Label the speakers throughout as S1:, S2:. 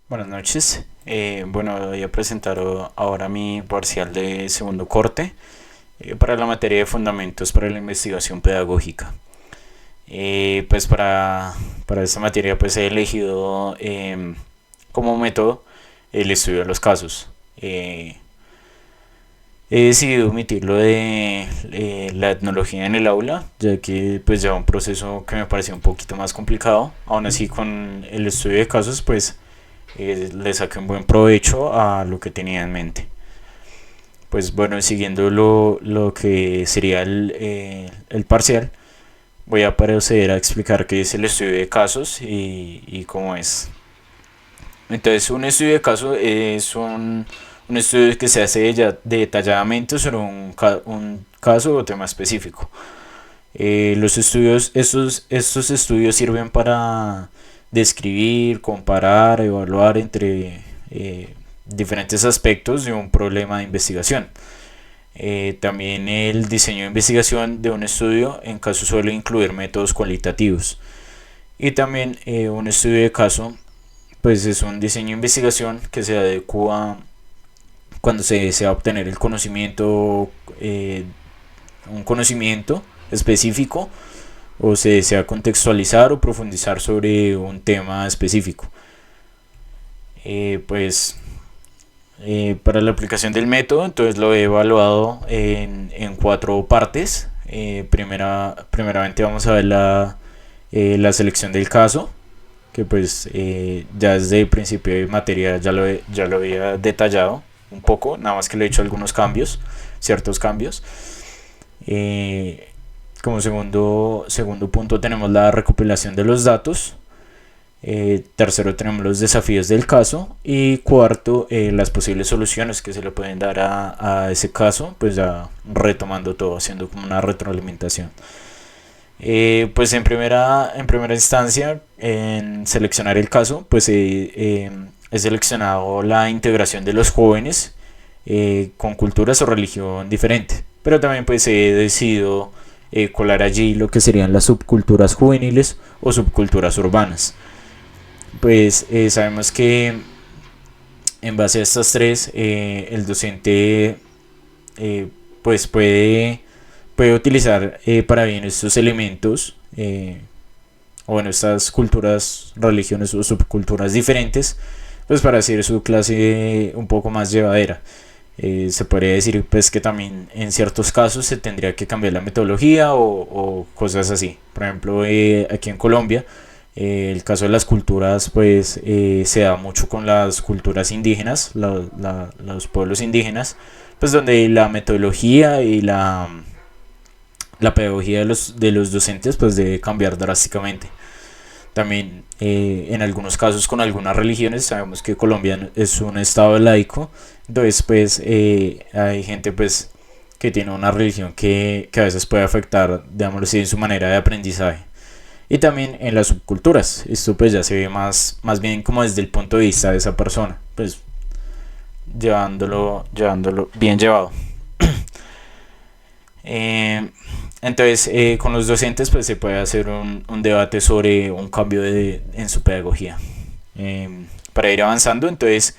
S1: Buenas noches. Bueno, voy a presentar ahora mi parcial de segundo corte para la materia de fundamentos para la investigación pedagógica. Pues para esta materia pues he elegido como método el estudio de los casos. He decidido omitir lo de la etnología en el aula, ya que pues lleva un proceso que me pareció un poquito más complicado. Aún así, con el estudio de casos pues le saqué un buen provecho a lo que tenía en mente. Pues bueno, siguiendo lo que sería el parcial, voy a proceder a explicar qué es el estudio de casos y cómo es. Entonces, un estudio de caso es un estudio que se hace detalladamente sobre un caso o tema específico. Estos estudios sirven para describir, comparar, evaluar entre diferentes aspectos de un problema de investigación. También el diseño de investigación de un estudio en caso suele incluir métodos cualitativos. Y también un estudio de caso pues es un diseño de investigación que se adecua cuando se desea obtener el conocimiento, un conocimiento específico o se desea contextualizar o profundizar sobre un tema específico. Pues para la aplicación del método, entonces lo he evaluado en cuatro partes. Primeramente vamos a ver la selección del caso, que pues ya desde el principio de materia ya lo había detallado un poco, nada más que le he hecho algunos cambios, ciertos cambios. Eh, Como segundo punto tenemos la recopilación de los datos. Tercero tenemos los desafíos del caso. Y cuarto, las posibles soluciones que se le pueden dar a ese caso, pues ya retomando todo, haciendo como una retroalimentación. Pues en primera instancia, en seleccionar el caso, pues he seleccionado la integración de los jóvenes con culturas o religión diferente. Pero también pues he decidido colar allí lo que serían las subculturas juveniles o subculturas urbanas. Pues sabemos que en base a estas tres, el docente eh, pues puede utilizar para bien estos elementos, o bueno, estas culturas, religiones o subculturas diferentes, pues para hacer su clase un poco más llevadera. Se podría decir pues que también en ciertos casos se tendría que cambiar la metodología o cosas así. Por ejemplo, aquí en Colombia, el caso de las culturas pues se da mucho con las culturas indígenas, los pueblos indígenas, pues donde la metodología y la pedagogía de los docentes pues debe cambiar drásticamente. También en algunos casos con algunas religiones, sabemos que Colombia es un estado laico, entonces pues hay gente pues que tiene una religión que a veces puede afectar, digamos así, en su manera de aprendizaje. Y también en las subculturas, esto pues ya se ve más bien como desde el punto de vista de esa persona, pues llevándolo bien llevado. Eh, entonces, con los docentes pues se puede hacer un debate sobre un cambio en su pedagogía. Eh, para ir avanzando, entonces,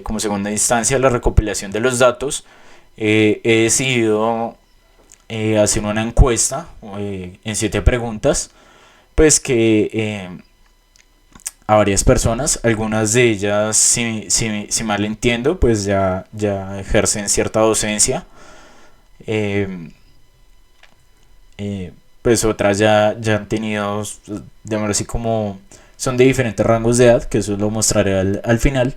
S1: como segunda instancia, la recopilación de los datos, he decidido hacer una encuesta en 7 preguntas, pues que a varias personas, algunas de ellas, si mal entiendo, pues ya ejercen cierta docencia. Eh, pues otras ya han tenido, digamos así como son de diferentes rangos de edad, que eso lo mostraré al final.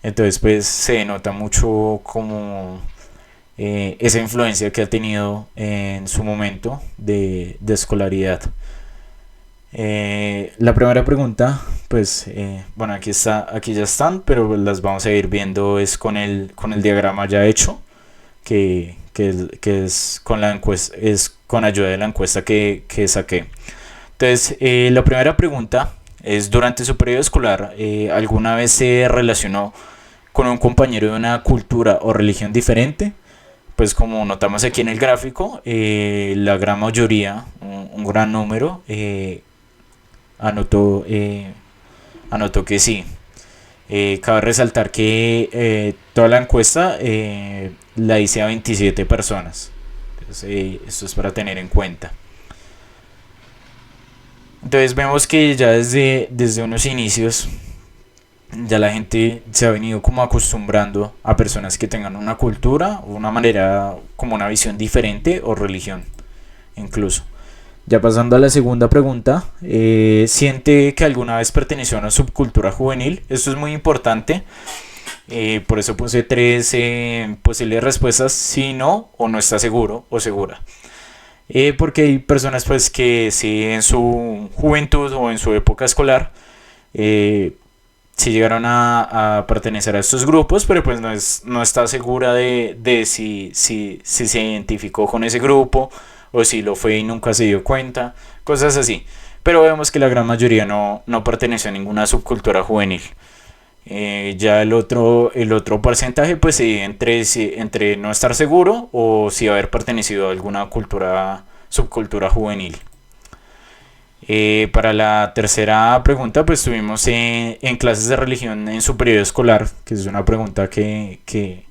S1: Entonces pues se nota mucho como esa influencia que ha tenido en su momento de escolaridad. La primera pregunta, pues, bueno, aquí ya están, pero las vamos a ir viendo es con el diagrama ya hecho, que es con la encuesta, es con ayuda de la encuesta que saqué. Entonces, la primera pregunta es, durante su periodo escolar, ¿alguna vez se relacionó con un compañero de una cultura o religión diferente? Pues como notamos aquí en el gráfico, la gran mayoría, un gran número, anotó anotó que sí. Cabe resaltar que toda la encuesta la hice a 27 personas. Entonces, esto es para tener en cuenta. Entonces vemos que ya desde unos inicios ya la gente se ha venido como acostumbrando a personas que tengan una cultura, una manera, como una visión diferente o religión incluso. Ya pasando a la segunda pregunta, ¿siente que alguna vez perteneció a una subcultura juvenil? Esto es muy importante, por eso puse tres posibles respuestas, si no o no está seguro o segura. Porque hay personas pues que sí en su juventud o en su época escolar eh, sí llegaron a pertenecer a estos grupos, pero pues no está segura de si se identificó con ese grupo o si lo fue y nunca se dio cuenta, cosas así. Pero vemos que la gran mayoría no perteneció a ninguna subcultura juvenil. Ya el otro porcentaje pues sí, entre no estar seguro o si haber pertenecido a alguna subcultura juvenil. Para la tercera pregunta, pues estuvimos en clases de religión en su periodo escolar, que es una pregunta que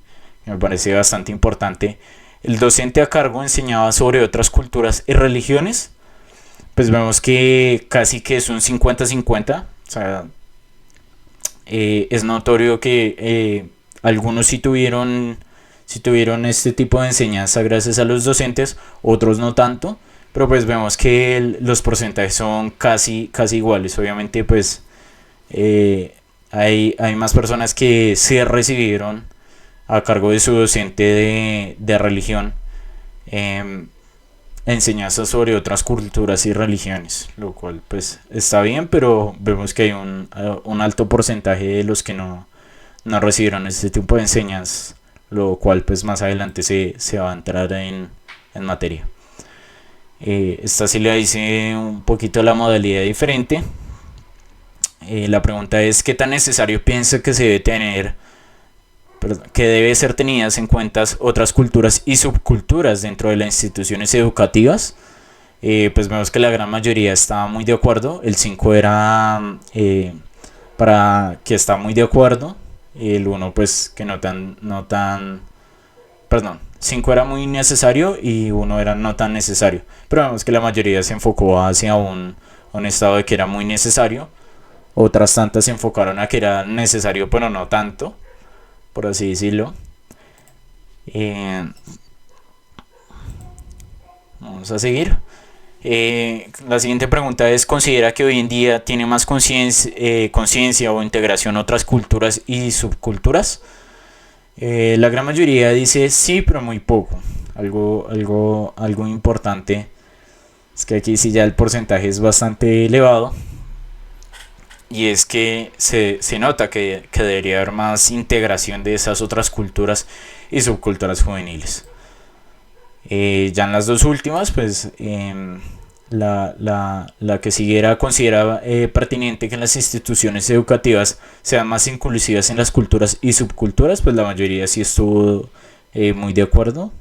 S1: me parece bastante importante. ¿El docente a cargo enseñaba sobre otras culturas y religiones? Pues vemos que casi que es un 50-50. O sea, es notorio que algunos sí tuvieron este tipo de enseñanza gracias a los docentes, otros no tanto, pero pues vemos que los porcentajes son casi iguales. Obviamente pues hay más personas que se recibieron a cargo de su docente de religión eh, enseñanzas sobre otras culturas y religiones, lo cual pues está bien, pero vemos que hay un alto porcentaje de los que no recibieron este tipo de enseñanzas, lo cual pues más adelante se va a entrar en materia. Esta sí le hice un poquito la modalidad diferente. La pregunta es: ¿qué tan necesario piensa que se debe tener, que debe ser tenidas en cuenta otras culturas y subculturas dentro de las instituciones educativas? Pues vemos que la gran mayoría está muy de acuerdo. El 5 era para que está muy de acuerdo. El uno pues que no tan, perdón, 5 era muy necesario y uno era no tan necesario. Pero vemos que la mayoría se enfocó hacia un estado de que era muy necesario. Otras tantas se enfocaron a que era necesario pero no tanto, por así decirlo. Eh, Vamos a seguir. La siguiente pregunta es: ¿considera que hoy en día tiene más conciencia o integración otras culturas y subculturas? La gran mayoría dice sí, pero muy poco. Algo importante es que aquí sí ya el porcentaje es bastante elevado. Y es que se nota que debería haber más integración de esas otras culturas y subculturas juveniles. Ya en las dos últimas, pues la que siguiera considera pertinente que en las instituciones educativas sean más inclusivas en las culturas y subculturas, pues la mayoría sí estuvo muy de acuerdo.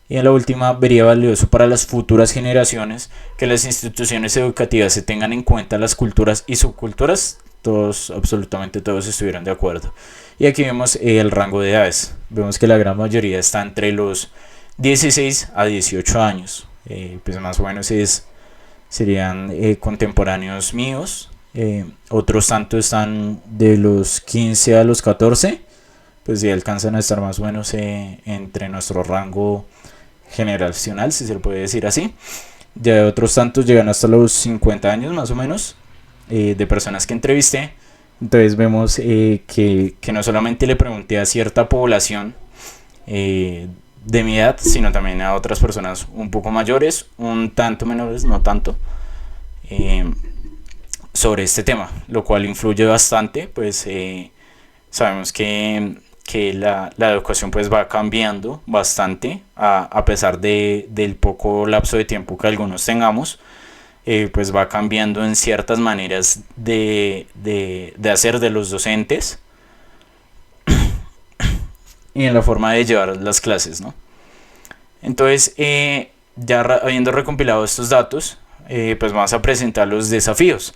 S1: Y en la última, vería valioso para las futuras generaciones que las instituciones educativas se tengan en cuenta las culturas y subculturas. Todos, absolutamente todos estuvieron de acuerdo. Y aquí vemos el rango de edades. Vemos que la gran mayoría está entre los 16 a 18 años. Pues más o menos serían contemporáneos míos. Otros tantos están de los 15 a los 14. Pues sí alcanzan a estar más o menos entre nuestro rango generacional, si se lo puede decir así. Ya otros tantos llegan hasta los 50 años más o menos, de personas que entrevisté. Entonces vemos que no solamente le pregunté a cierta población de mi edad, sino también a otras personas un poco mayores, un tanto menores, no tanto, sobre este tema, lo cual influye bastante. Pues sabemos que la educación pues va cambiando bastante a pesar del poco lapso de tiempo que algunos tengamos. Pues va cambiando en ciertas maneras de hacer de los docentes y en la forma de llevar las clases, ¿no? Entonces, ya habiendo recompilado estos datos, pues vamos a presentar los desafíos.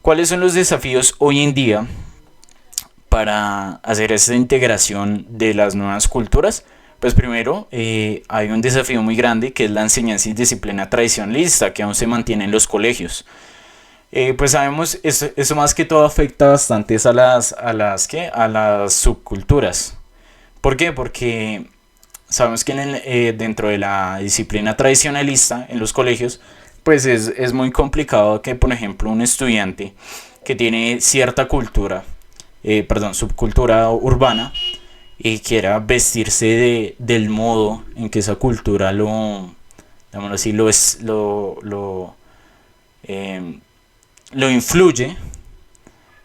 S1: ¿Cuáles son los desafíos hoy en día para hacer esa integración de las nuevas culturas? Pues primero, hay un desafío muy grande que es la enseñanza y disciplina tradicionalista que aún se mantiene en los colegios. Pues sabemos, eso más que todo afecta bastante ¿qué? A las subculturas. ¿Por qué? Porque sabemos que dentro de la disciplina tradicionalista en los colegios, pues es muy complicado que, por ejemplo, un estudiante que tiene cierta cultura, perdón, subcultura urbana, y quiera vestirse del modo en que esa cultura digámoslo así, eh, lo influye,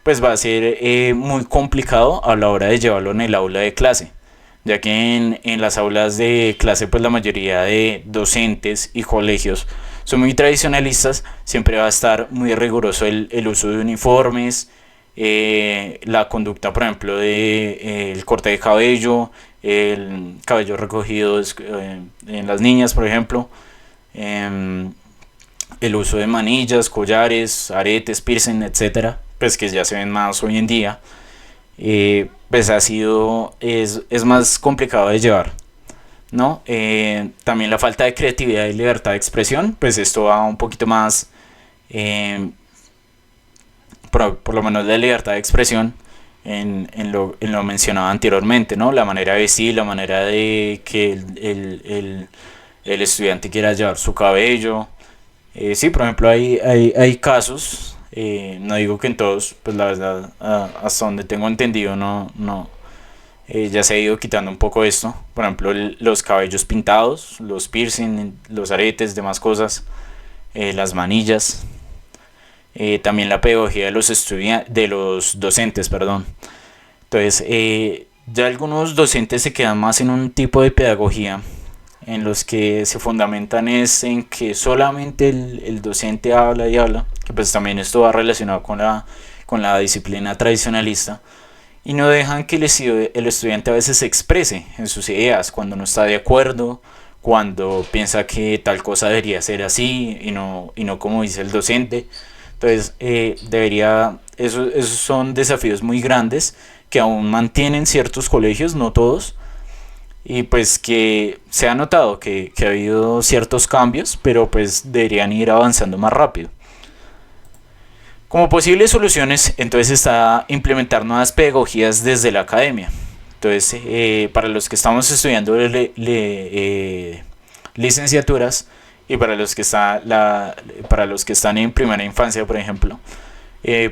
S1: pues va a ser muy complicado a la hora de llevarlo en el aula de clase, ya que en las aulas de clase pues la mayoría de docentes y colegios son muy tradicionalistas, siempre va a estar muy riguroso el uso de uniformes, la conducta por ejemplo de el corte de cabello, el cabello recogido en las niñas por ejemplo, em, el uso de manillas, collares, aretes, piercing, etcétera, pues que ya se ven más hoy en día, pues es más complicado de llevar, ¿no? También la falta de creatividad y libertad de expresión, pues esto va un poquito más, eh, por lo menos la libertad de expresión en lo mencionado anteriormente, ¿no? La manera de vestir, la manera de que el estudiante quiera llevar su cabello. Sí, por ejemplo, hay casos, no digo que en todos, pues la verdad, hasta donde tengo entendido, ya se ha ido quitando un poco esto. Por ejemplo, los cabellos pintados, los piercing, los aretes, demás cosas, las manillas, también la pedagogía de los de los docentes, perdón. Entonces, ya algunos docentes se quedan más en un tipo de pedagogía en los que se fundamentan es en que solamente el docente habla y habla, que pues también esto va relacionado con la disciplina tradicionalista, y no dejan que el estudiante a veces se exprese en sus ideas cuando no está de acuerdo, cuando piensa que tal cosa debería ser así y no como dice el docente. Entonces, esos son desafíos muy grandes que aún mantienen ciertos colegios, no todos, y pues que se ha notado que ha habido ciertos cambios, pero pues deberían ir avanzando más rápido. Como posibles soluciones, entonces está implementar nuevas pedagogías desde la academia. Entonces, para los que estamos estudiando licenciaturas y para los que están en primera infancia, por ejemplo,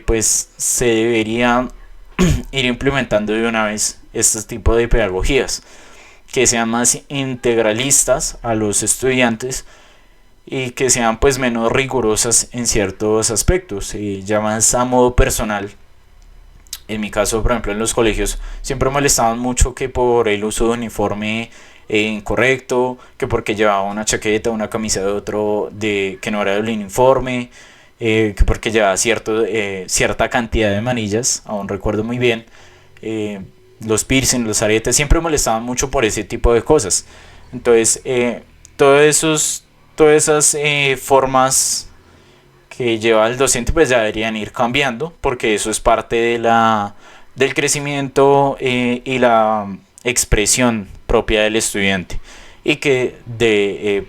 S1: pues se debería ir implementando de una vez este tipo de pedagogías que sean más integralistas a los estudiantes y que sean pues menos rigurosas en ciertos aspectos, ya más a modo personal. En mi caso, por ejemplo, en los colegios siempre molestaban mucho que por el uso de uniforme incorrecto, que porque llevaba una chaqueta, una camisa de otro que no era del uniforme, que porque llevaba cierta cantidad de manillas, aún recuerdo muy bien, los piercing, los aretes, siempre molestaban mucho por ese tipo de cosas. Entonces, todas esas formas que lleva el docente pues ya deberían ir cambiando porque eso es parte del crecimiento y la expresión propia del estudiante y que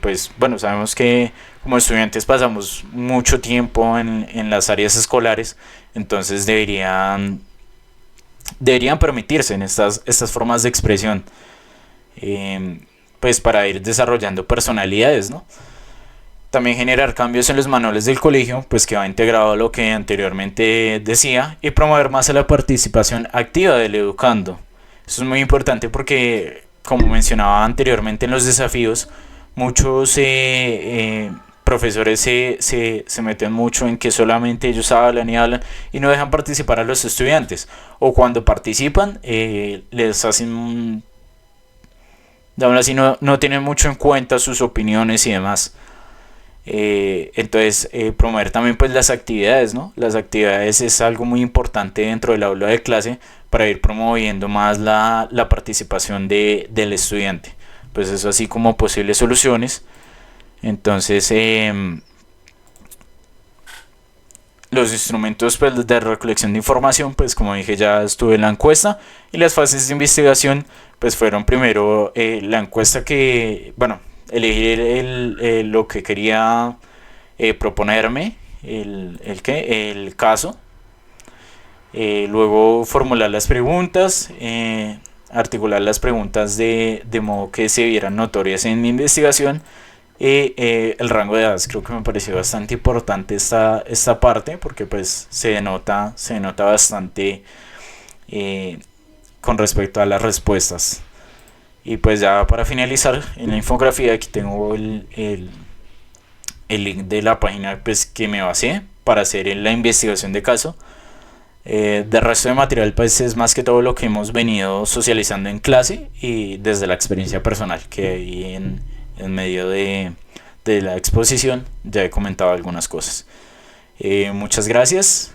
S1: pues bueno, sabemos que como estudiantes pasamos mucho tiempo en las áreas escolares, entonces deberían permitirse en estas formas de expresión, pues para ir desarrollando personalidades, ¿no? También generar cambios en los manuales del colegio, pues que va integrado a lo que anteriormente decía, y promover más la participación activa del educando. Eso es muy importante porque, como mencionaba anteriormente en los desafíos, muchos profesores se meten mucho en que solamente ellos hablan y hablan y no dejan participar a los estudiantes. O cuando participan, les hacen, así, no tienen mucho en cuenta sus opiniones y demás. Entonces, promover también pues las actividades, ¿no? Las actividades es algo muy importante dentro del aula de clase para ir promoviendo más la participación del estudiante. Pues eso así como posibles soluciones. Entonces, Los instrumentos pues, de recolección de información, pues como dije ya estuve en la encuesta y las fases de investigación pues fueron primero la encuesta que, bueno, elegir lo que quería proponerme, el caso, luego formular las preguntas, articular las preguntas de modo que se vieran notorias en mi investigación y el rango de edades. Creo que me pareció bastante importante esta parte porque pues se denota bastante eh, con respecto a las respuestas. Y pues ya para finalizar, en la infografía aquí tengo el link de la página pues, que me basé para hacer la investigación de caso. De resto de material pues es más que todo lo que hemos venido socializando en clase y desde la experiencia personal que hay en medio de la exposición ya he comentado algunas cosas. Muchas gracias